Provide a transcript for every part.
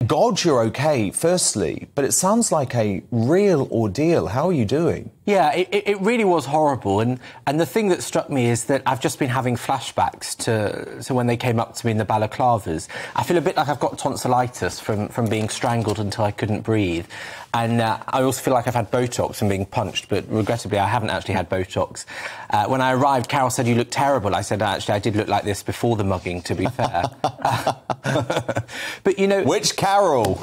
God, you're okay, firstly, but it sounds like a real ordeal. How are you doing? Yeah, it really was horrible. And the thing that struck me is that I've just been having flashbacks to when they came up to me in the balaclavas. I feel a bit like I've got tonsillitis from being strangled until I couldn't breathe. And I also feel like I've had Botox from being punched, but regrettably I haven't actually had Botox. When I arrived, Carol said, "You look terrible." I said, "Actually, I did look like this before the mugging, to be fair." But, you know... Which Carol?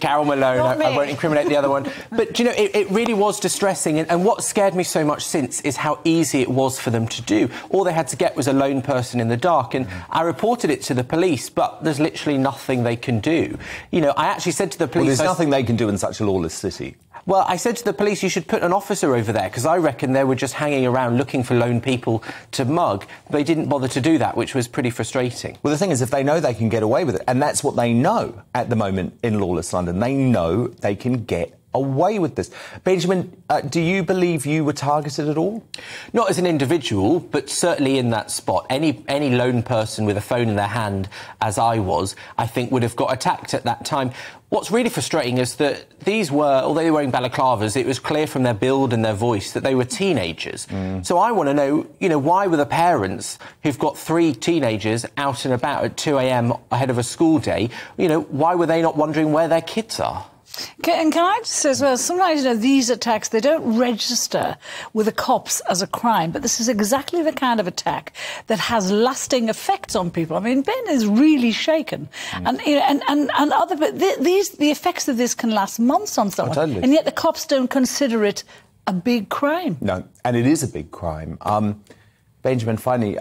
Carol Malone. I won't incriminate the other one. But, you know, it really was distressing. And what scared me so much since is how easy it was for them to do. All they had to get was a lone person in the dark. And I reported it to the police, but there's literally nothing they can do. You know, I actually said to the police... Well, there's nothing they can do in such a lawless city. Well, I said to the police, you should put an officer over there, because I reckon they were just hanging around looking for lone people to mug. They didn't bother to do that, which was pretty frustrating. Well, the thing is, if they know they can get away with it, and that's what they know at the moment in lawless London, they know they can get away with this. Benjamin, do you believe you were targeted at all? Not as an individual, but certainly in that spot. Any lone person with a phone in their hand, as I was, I think would have got attacked at that time. What's really frustrating is that these were, although they were wearing balaclavas, it was clear from their build and their voice that they were teenagers. So I want to know, you know, why were the parents who've got 3 teenagers out and about at 2 a.m. ahead of a school day, you know, why were they not wondering where their kids are? And can I just say as well, sometimes, you know, these attacks, they don't register with the cops as a crime, but this is exactly the kind of attack that has lasting effects on people. I mean, Ben is really shaken. And, you know, and other, but the effects of this can last months on someone. Totally. And yet the cops don't consider it a big crime. No, and it is a big crime. Benjamin, finally,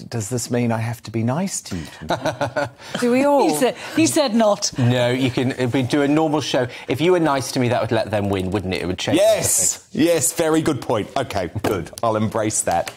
does this mean I have to be nice to you? Do we all? He said not. No, you can do a normal show. If you were nice to me, that would let them win, wouldn't it? It would change. Yes, yes, very good point. OK, good. I'll embrace that.